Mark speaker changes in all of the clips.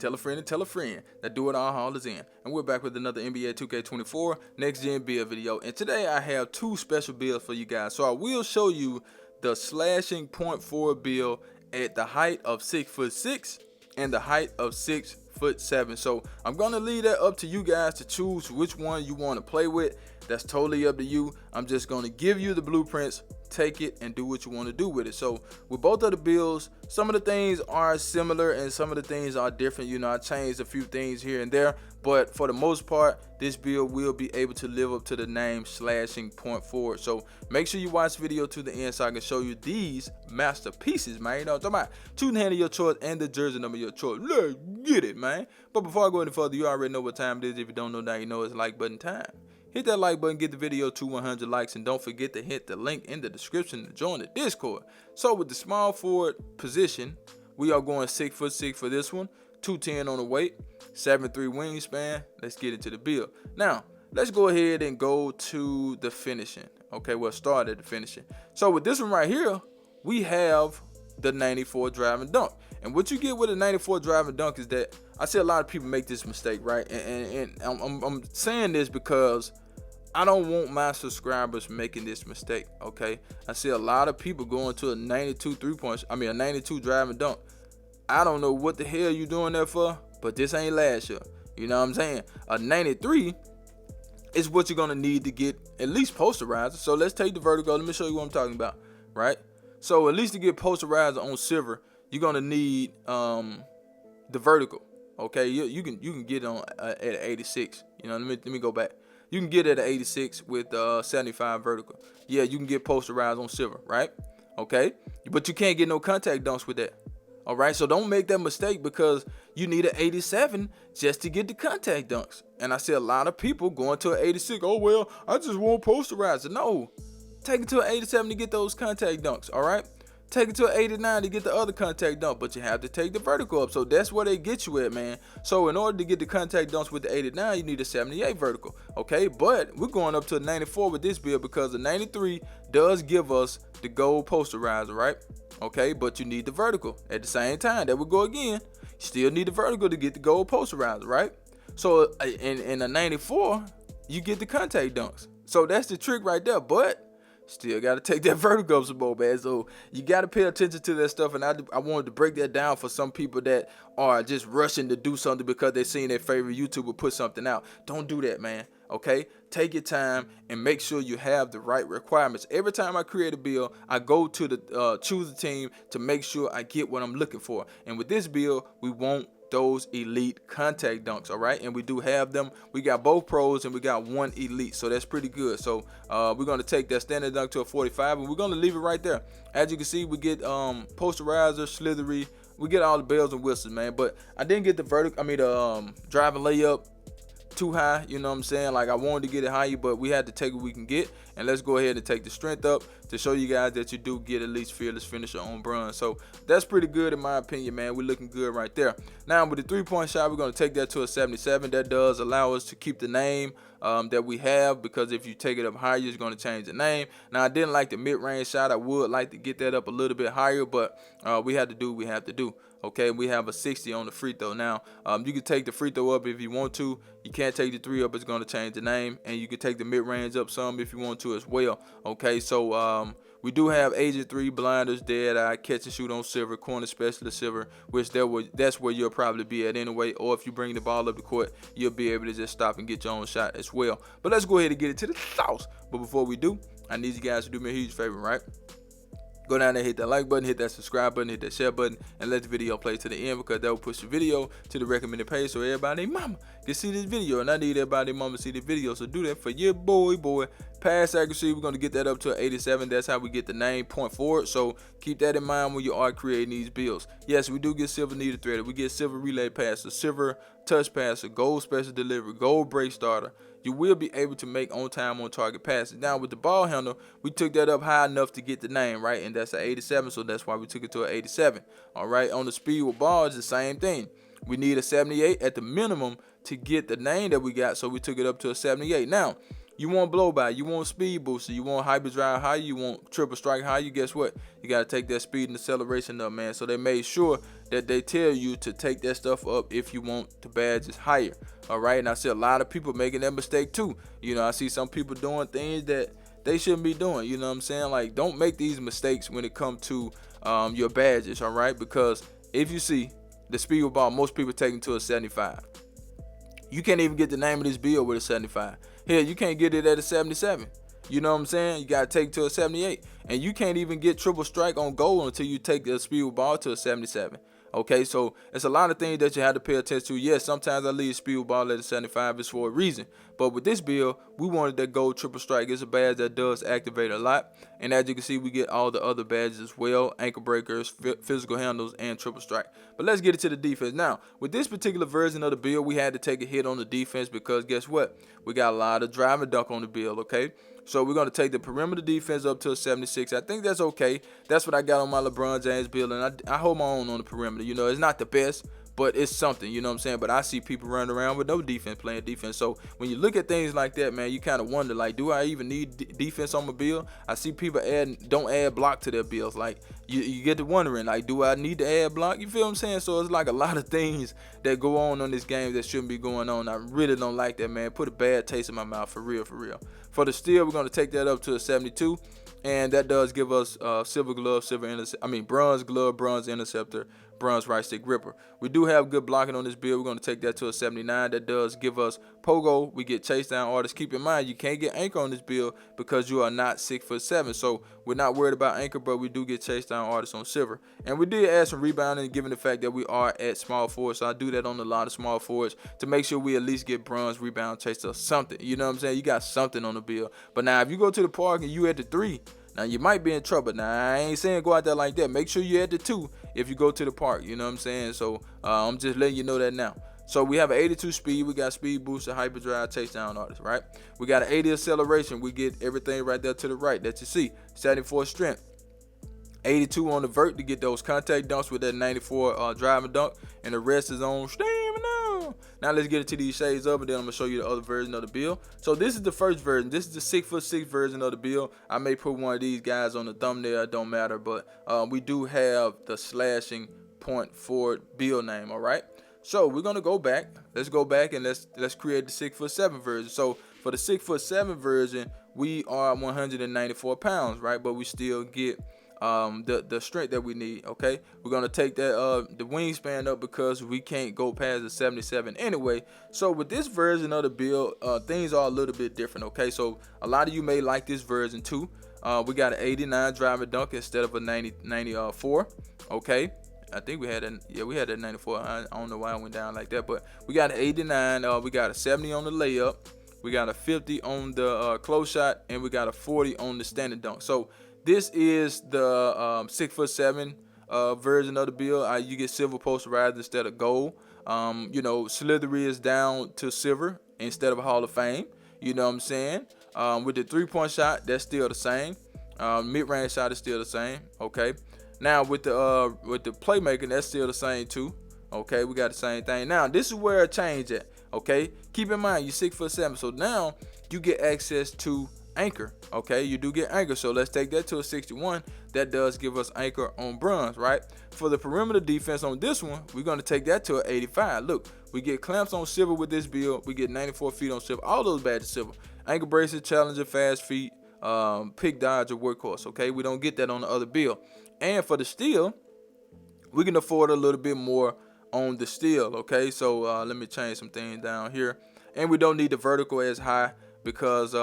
Speaker 1: tell a friend and tell a friend that Do It All Haul is in. And we're back with another NBA 2K24 Next Gen build video. And today I have two special builds for you guys. So I will show you the slashing point forward build at the height of 6'6" and the height of 6'7". So I'm gonna leave that up to you guys to choose which one you want to play with. That's totally up to you. I'm just gonna give you the blueprints, take it and do what you want to do with it. So with both of the builds, some of the things are similar and some of the things are different. You know, I changed a few things here and there, but for the most part, this build will be able to live up to the name slashing point forward. So make sure you watch the video to the end so I can show you these masterpieces, man. You know what I'm talking about? Choose the hand of your choice and the jersey number of your choice. Let's get it, man. But before I go any further, you already know what time it is. If you don't know now, you know it's like button time. Hit that like button, get the video to 100 likes, and don't forget to hit the link in the description to join the Discord. So with the small forward position, we are going 6'6" for this one, 210 on the weight, 7'3" wingspan. Let's get into the build. Now, let's go ahead and go to the finishing. Okay, well, start at the finishing. So with this one right here, we have the 94 drive and dunk. And what you get with a 94 drive and dunk is that I see a lot of people make this mistake, right? And I'm saying this because I don't want my subscribers making this mistake, okay? I see a lot of people going to a 92 a 92 drive and dunk. I don't know what the hell you doing that for, but this ain't last year. You know what I'm saying? A 93 is what you're gonna need to get at least posterizer. So let's take the vertical. Let me show you what I'm talking about, right? So at least to get posterizer on silver, you're gonna need the vertical, okay? You can get it on at 86. You know, let me go back. You can get it at 86 with 75 vertical. Yeah, you can get posterized on silver, right? Okay, but you can't get no contact dunks with that. All right, so don't make that mistake because you need an 87 just to get the contact dunks. And I see a lot of people going to an 86. Oh, well, I just want posterizer. No, take it to an 87 to get those contact dunks, all right? Take it to an 89 to get the other contact dunk, but you have to take the vertical up. So that's where they get you at, man. So in order to get the contact dunks with the 89, you need a 78 vertical, okay? But we're going up to a 94 with this build because the 93 does give us the gold posterizer, right? Okay, but you need the vertical at the same time. There we go again. You still need the vertical to get the gold posterizer, right? So in a 94, you get the contact dunks. So that's the trick right there, but still got to take that vertical up some more, man. So you got to pay attention to that stuff. And I wanted to break that down for some people that are just rushing to do something because they're seeing their favorite YouTuber put something out. Don't do that, man. Okay? Take your time and make sure you have the right requirements. Every time I create a build, I go to the choose a team to make sure I get what I'm looking for. And with this build, we want those elite contact dunks, all right? And we do have them. We got both pros and we got one elite, so that's pretty good. So we're going to take that standard dunk to a 45 and we're going to leave it right there. As you can see, we get posterizer, slithery, we get all the bells and whistles, man. But I didn't get the drive and layup too high, you know what I'm saying? Like I wanted to get it higher, but we had to take what we can get. And let's go ahead and take the strength up to show you guys that you do get at least fearless finisher on bronze. So that's pretty good in my opinion, man. We're looking good right there. Now with the 3-point shot, we're going to take that to a 77. That does allow us to keep the name that we have, because if you take it up higher, it's going to change the name. Now I didn't like the mid-range shot. I would like to get that up a little bit higher, but we had to do what we have to do. Okay, we have a 60 on the free throw. Now, you can take the free throw up if you want to. You can't take the 3 up. It's going to change the name. And you can take the mid-range up some if you want to as well. Okay, so we do have Agent 3, blinders, dead eye, catch and shoot on silver, corner specialist silver, which that's where you'll probably be at anyway. Or if you bring the ball up the court, you'll be able to just stop and get your own shot as well. But let's go ahead and get it to the sauce. But before we do, I need you guys to do me a huge favor, right? Go down there, hit that like button, hit that subscribe button, hit that share button, and let the video play to the end, because that will push the video to the recommended page so everybody, mama, can see this video. And I need everybody, mama, to see the video. So do that for your boy. Pass accuracy, we're going to get that up to an 87. That's how we get the name point forward. So keep that in mind when you are creating these builds. Yes, we do get silver needle threaded. We get silver relay passer, silver touch passer, gold special delivery, gold break starter. You will be able to make on time, on target passes. Now with the ball handle, we took that up high enough to get the name, right? And that's an 87, so that's why we took it to an 87. All right, on the speed with ball, it's the same thing. We need a 78 at the minimum to get the name that we got, so we took it up to a 78. Now, You want blow by, you want speed booster, you want hyperdrive high, you want triple strike high. You guess what? You got to take that speed and acceleration up, man. So they made sure that they tell you to take that stuff up if you want the badges higher. All right, and I see a lot of people making that mistake too. You know, I see some people doing things that they shouldn't be doing. You know what I'm saying? Like, don't make these mistakes when it comes to your badges. All right, because if you see the speed ball, most people taking to a 75. You can't even get the name of this build with a 75. Hell, you can't get it at a 77. You know what I'm saying? You got to take it to a 78. And you can't even get triple strike on gold until you take the speed ball to a 77. Okay, so it's a lot of things that you have to pay attention to. Yes, sometimes I leave speed ball at a 75 is for a reason. But with this build, we wanted that gold triple strike. It's a badge that does activate a lot. And as you can see, we get all the other badges as well. Ankle breakers, physical handles, and triple strike. But let's get into the defense. Now, with this particular version of the build, we had to take a hit on the defense because guess what? We got a lot of drive and dunk on the build, okay? So we're going to take the perimeter defense up to a 76. I think that's okay. That's what I got on my LeBron James build, and I hold my own on the perimeter. You know, it's not the best, but it's something, you know what I'm saying? But I see people running around with no defense, playing defense. So when you look at things like that, man, you kind of wonder, like, do I even need defense on my build? I see people don't add block to their builds. Like, you get to wondering, like, do I need to add block? You feel what I'm saying? So it's like a lot of things that go on this game that shouldn't be going on. I really don't like that, man. Put a bad taste in my mouth, for real, for real. For the steal, we're going to take that up to a 72. And that does give us silver glove, bronze glove, bronze interceptor, bronze right stick gripper. We do have good blocking on this build. We're going to take that to a 79. That does give us pogo. We get chase down artists. Keep in mind, you can't get anchor on this build because you are not 6'7". So we're not worried about anchor, but we do get chase down artists on silver. And we did add some rebounding given the fact that we are at small forward. So I do that on a lot of small forwards to make sure we at least get bronze rebound chase or something. You know what I'm saying? You got something on the build. But now if you go to the park and you at the 3, now, you might be in trouble. Now, I ain't saying go out there like that. Make sure you're at the 2 if you go to the park. You know what I'm saying? So, I'm just letting you know that now. So, we have an 82 speed. We got speed booster, hyperdrive, chase down artist, right? We got an 80 acceleration. We get everything right there to the right that you see. 74 strength. 82 on the vert to get those contact dunks with that 94 driving dunk. And the rest is on stamina. Now let's get into these shades up, and then I'm going to show you the other version of the build. So this is the first version. This is the 6'6" version of the build. I may put one of these guys on the thumbnail. It don't matter. But we do have the slashing point forward build name, all right? So we're going to go back. Let's go back and let's create the 6'7" version. So for the 6'7" version, we are 194 pounds, right? But we still get the strength that we need. Okay, we're gonna take that the wingspan up because we can't go past the 77 anyway. So with this version of the build, things are a little bit different. Okay, so a lot of you may like this version too. We got an 89 driving dunk instead of a 94. Okay, I think we had we had that 94. I don't know why I went down like that, but we got an 89. We got a 70 on the layup. We got a 50 on the close shot, and we got a 40 on the standing dunk. So this is the 6'7" version of the build. You get silver posterized instead of gold. You know, Slithery is down to silver instead of a Hall of Fame. You know what I'm saying? With the 3-point shot, that's still the same. Mid-range shot is still the same. Okay. Now with the playmaking, that's still the same too. Okay, we got the same thing. Now this is where it changed at. Okay, keep in mind you're 6'7", so now you get access to anchor. Okay, you do get anchor, so let's take that to a 61. That does give us anchor on bronze, right? For the perimeter defense on this one, we're going to take that to an 85. Look, we get clamps on silver with this build. We get 94 feet on silver. All those badges silver. Ankle braces, challenger, fast feet, pick, dodge, or workhorse. Okay, we don't get that on the other build. And for the steel, we can afford a little bit more on the steel. Okay, so let me change some things down here. And we don't need the vertical as high because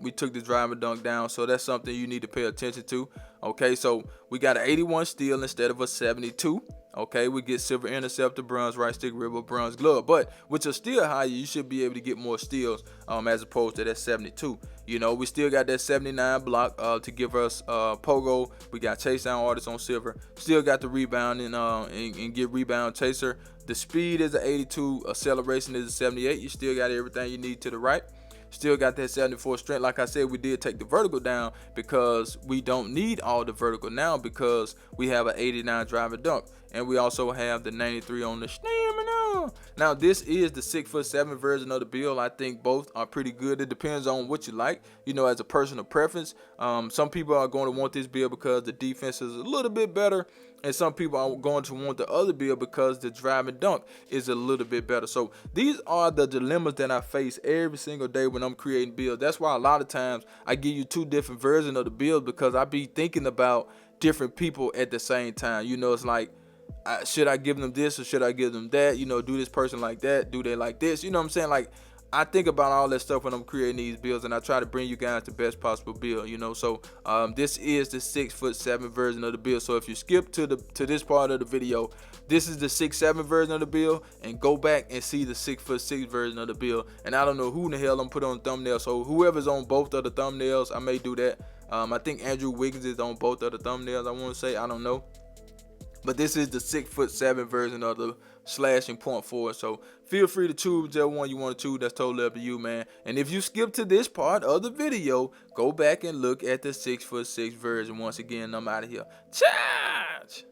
Speaker 1: we took the driving dunk down, so that's something you need to pay attention to. Okay, so we got an 81 steel instead of a 72. Okay, we get silver interceptor, bronze right stick ribber, bronze glove. But with your steel higher, you should be able to get more steals as opposed to that 72. You know, we still got that 79 block to give us pogo. We got chase down artists on silver. Still got the rebounding and get rebound chaser. The speed is an 82. Acceleration is a 78. You still got everything you need to the right. Still got that 74 strength. Like I said, we did take the vertical down because we don't need all the vertical now because we have an 89 driver dunk. And we also have the 93 on the stamina. Now this is the 6'7" version of the build. I think both are pretty good. It depends on what you like, you know, as a personal preference. Some people are going to want this build because the defense is a little bit better, and some people are going to want the other build because the drive and dunk is a little bit better. So these are the dilemmas that I face every single day when I'm creating builds. That's why a lot of times I give you two different versions of the build, because I be thinking about different people at the same time. You know, it's like, should I give them this or should I give them that? You know, do this person like that? Do they like this? You know what I'm saying? Like, I think about all that stuff when I'm creating these builds, and I try to bring you guys the best possible build, you know. So this is the 6'7" version of the build. So if you skip to this part of the video, this is the 6'7" version of the build, and go back and see the 6'6" version of the build. And I don't know who in the hell I'm putting on the thumbnail, so whoever's on both of the thumbnails, I may do that. I think Andrew Wiggins is on both of the thumbnails, I want to say. I don't know. But this is the 6'7" version of the slashing point forward. So feel free to choose whichever one you want to choose. That's totally up to you, man. And if you skip to this part of the video, go back and look at the 6'6" version. Once again, I'm out of here. Charge!